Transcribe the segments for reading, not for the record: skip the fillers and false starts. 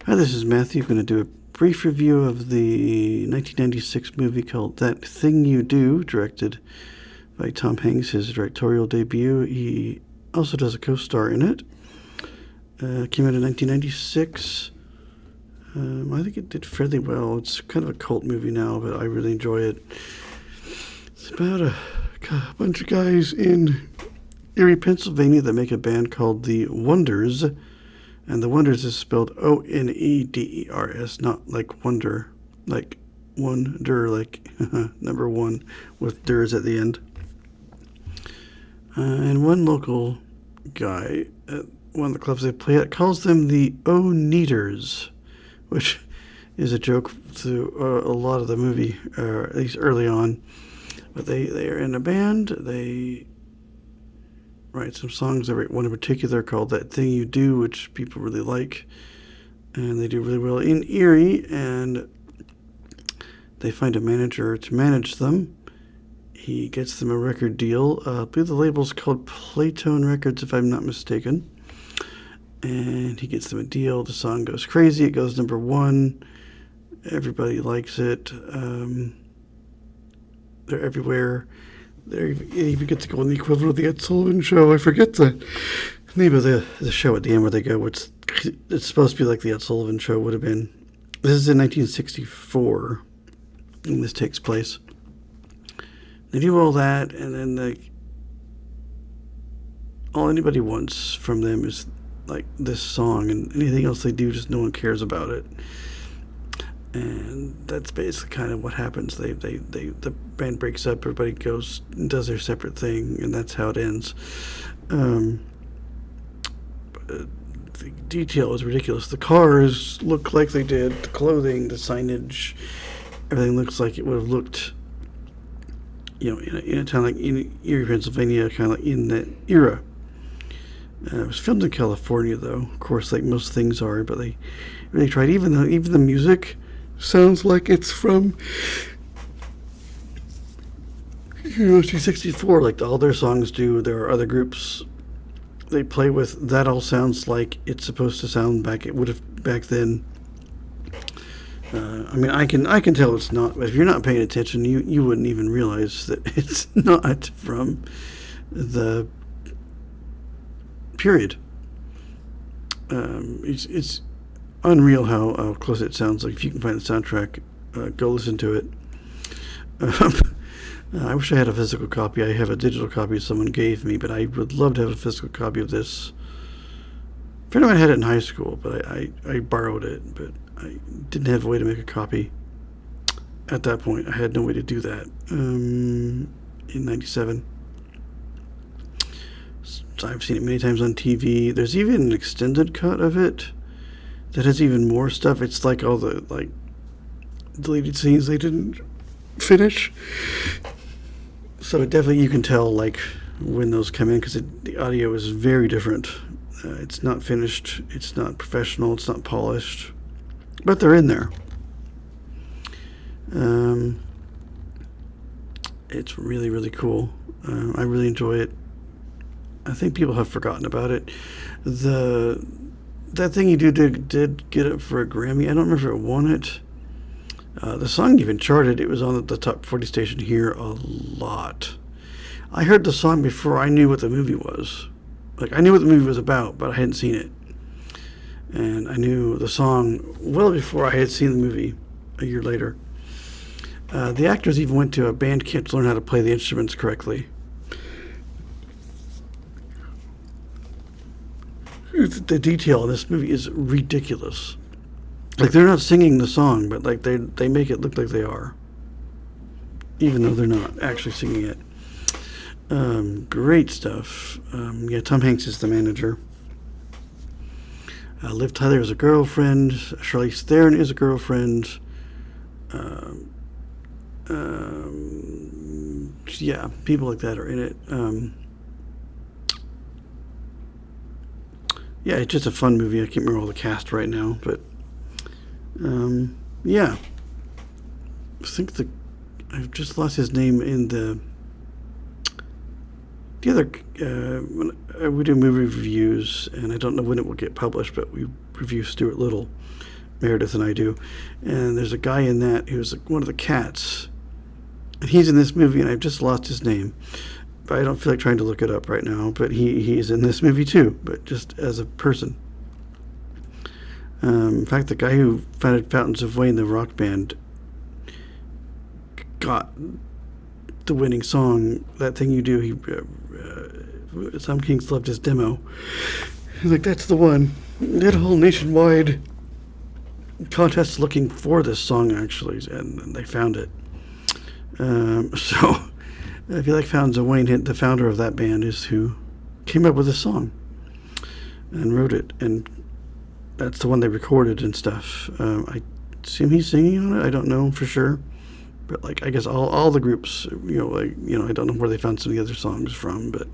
Hi, this is Matthew. I'm going to do a brief review of the 1996 movie called That Thing You Do, directed by Tom Hanks, his directorial debut. He also does a co-star in it. Came out in 1996. I think it did fairly well. It's kind of a cult movie now, but I really enjoy it. It's about a bunch of guys in Erie, Pennsylvania that make a band called the Wonders. And the Wonders is spelled Oneders, not like wonder, like wonder, like number one with ders at the end. And one local guy at one of the clubs they play at calls them the O-Neaters, which is a joke to a lot of the movie, at least early on. But they are in a band. They write some songs. They write one in particular called That Thing You Do, which people really like. And they do really well in Erie, and they find a manager to manage them. He gets them a record deal. I believe the label's called Playtone Records, if I'm not mistaken. And he gets them a deal. The song goes crazy. It goes number one. Everybody likes it. They're everywhere. They even get to go on the equivalent of the Ed Sullivan Show. I forget the name of the show at the end where they go. It's supposed to be like the Ed Sullivan Show would have been. This is in 1964, and this takes place. They do all that, and then all anybody wants from them is like this song, and anything else they do, just no one cares about it. And that's basically kind of what happens. The band breaks up, everybody goes and does their separate thing, and that's how it ends. The detail is ridiculous. The cars look like they did, the clothing, the signage, everything looks like it would have looked, in a town like in Erie, Pennsylvania, kind of like in that era. It was filmed in California, though, of course, like most things are, but they really tried. Even the music sounds like it's from 1964, like all their songs do. There are other groups they play with that all sounds like it's supposed to sound back. It would have back then. I can tell it's not. But if you're not paying attention, you wouldn't even realize that it's not from the period. It's unreal how close it sounds. Like if you can find the soundtrack, go listen to it. I wish I had a physical copy. I have a digital copy someone gave me, but I would love to have a physical copy of this. A friend of mine had it in high school, but I borrowed it, but I didn't have a way to make a copy. At that point, I had no way to do that. In 97. So I've seen it many times on TV. There's even an extended cut of it that has even more stuff. It's like all the deleted scenes they didn't finish. So definitely you can tell when those come in, because the audio is very different. It's not finished. It's not professional. It's not polished. But they're in there. It's really, really cool. I really enjoy it. I think people have forgotten about it. That Thing You Do did get it for a Grammy. I don't remember if it won it. The song even charted. It was on the top 40 station here a lot. I heard the song before I knew what the movie was. I knew what the movie was about, but I hadn't seen it. And I knew the song well before I had seen the movie a year later. The actors even went to a band camp to learn how to play the instruments correctly. The detail in this movie is ridiculous. They're not singing the song, but they make it look like they are, even though they're not actually singing it. Great stuff. Tom Hanks is the manager. Liv Tyler is a girlfriend. Charlize Theron is a girlfriend. People like that are in it. It's just a fun movie. I can't remember all the cast right now, but I think I've just lost his name in the other. We do movie reviews, and I don't know when it will get published, but we review Stuart Little, Meredith and I do, and there's a guy in that who's one of the cats, and he's in this movie, and I've just lost his name. But I don't feel like trying to look it up right now, but he's in this movie too, but just as a person. In fact, the guy who founded Fountains of Wayne, the rock band, got the winning song, That Thing You Do. Some Kings loved his demo. He's like, that's the one. They had a whole nationwide contest looking for this song, actually, and they found it. So, I feel like Fountains of Wayne, the founder of that band, is who came up with this song and wrote it, and that's the one they recorded and stuff. I assume he's singing on it. I don't know for sure, but like I guess all the groups, I don't know where they found some of the other songs from, but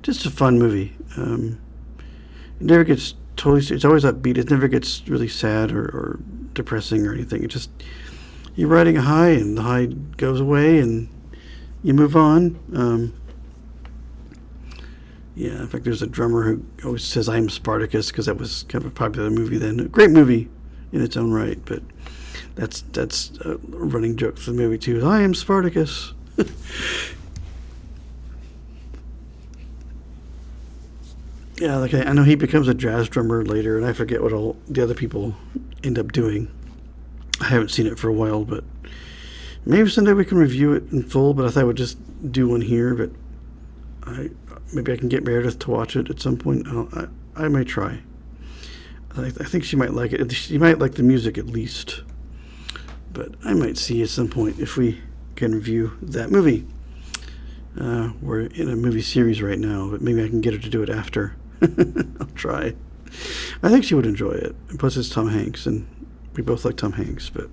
just a fun movie. It never gets totally. It's always upbeat. It never gets really sad or depressing or anything. It just, you're riding a high, and the high goes away, and you move on. Yeah, in fact, there's a drummer who always says, "I'm Spartacus," because that was kind of a popular movie then. A great movie in its own right, but that's a running joke for the movie too. I am Spartacus. Yeah, like I know he becomes a jazz drummer later, and I forget what all the other people end up doing. I haven't seen it for a while, but maybe someday we can review it in full. But I thought I would just do one here, but maybe I can get Meredith to watch it at some point. I may try. I think she might like it. She might like the music at least. But I might see at some point if we can review that movie. We're in a movie series right now, but maybe I can get her to do it after. I'll try. I think she would enjoy it. And plus, it's Tom Hanks, and we both like Tom Hanks. But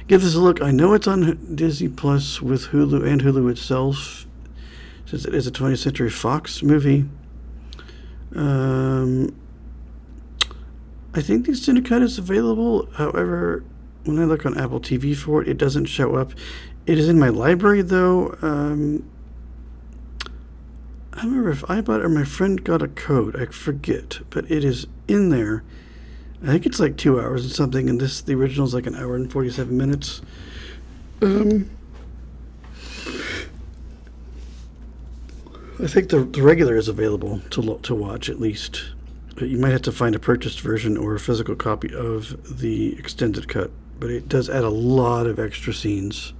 give this a look. I know it's on Disney Plus with Hulu and Hulu itself, since it is a 20th Century Fox movie. I think the extended cut is available. However, when I look on Apple TV for it, it doesn't show up. It is in my library, though. I don't remember if I bought it or my friend got a code. I forget, but it is in there. I think it's like 2 hours and something, and the original is like an hour and 47 minutes. I think the regular is available to watch at least. But you might have to find a purchased version or a physical copy of the extended cut. But it does add a lot of extra scenes.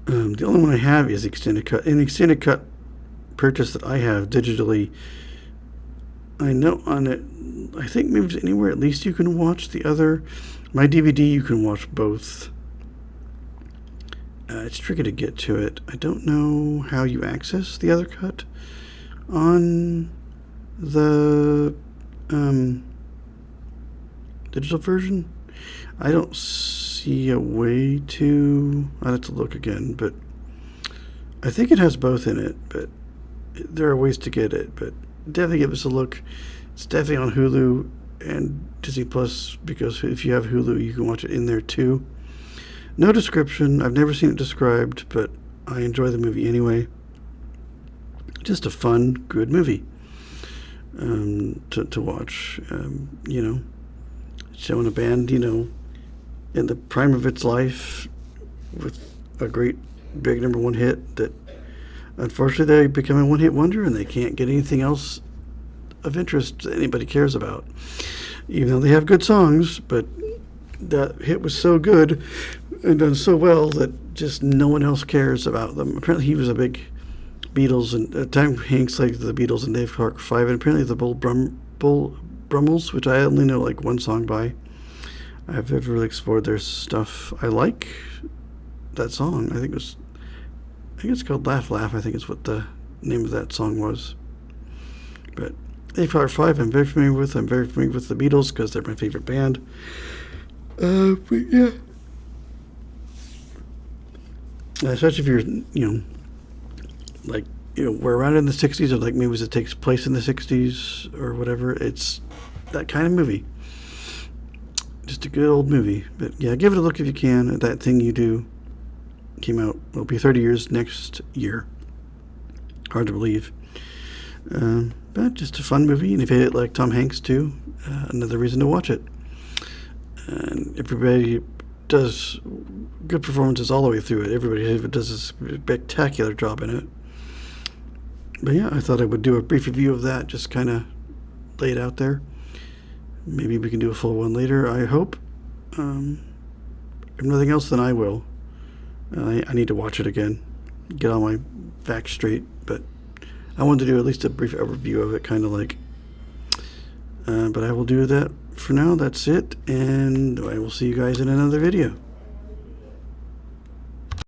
The only one I have is the extended cut. In the extended cut purchase that I have digitally, I know on it, I think maybe anywhere at least you can watch the other. My DVD, you can watch both. It's tricky to get to it. I don't know how you access the other cut on the digital version. I don't see a way to. I'd have to look again, but I think it has both in it. But there are ways to get it. But definitely give us a look. It's definitely on Hulu and Disney Plus, because if you have Hulu, you can watch it in there too. No description. I've never seen it described, but I enjoy the movie anyway. Just a fun, good movie to watch. Showing a band, in the prime of its life with a great big number one hit that unfortunately they become a one-hit wonder and they can't get anything else of interest that anybody cares about. Even though they have good songs, but that hit was so good and done so well that just no one else cares about them. Apparently he was a big Beatles, and Tom Hanks liked the Beatles and Dave Clark 5, and apparently the Bull Brummels, which I only know like one song by. I've never really explored their stuff. I like that song. I think it's called Laugh Laugh. I think is what the name of that song was. But Dave Clark 5 I'm very familiar with. I'm very familiar with the Beatles because they're my favorite band. But yeah. Especially if you're, we're around in the 60s, or like movies that takes place in the 60s or whatever. It's that kind of movie. Just a good old movie. But yeah, give it a look if you can. That Thing You Do came out, it'll be 30 years next year. Hard to believe. But just a fun movie, and if you hate it like Tom Hanks too, another reason to watch it. And everybody does good performances all the way through it. Everybody does a spectacular job in it. But yeah, I thought I would do a brief review of that, just kind of lay it out there. Maybe we can do a full one later, I hope. If nothing else, then I will. I need to watch it again, get all my facts straight, but I wanted to do at least a brief overview of it, kind of like. But I will do that for now. That's it, and I will see you guys in another video.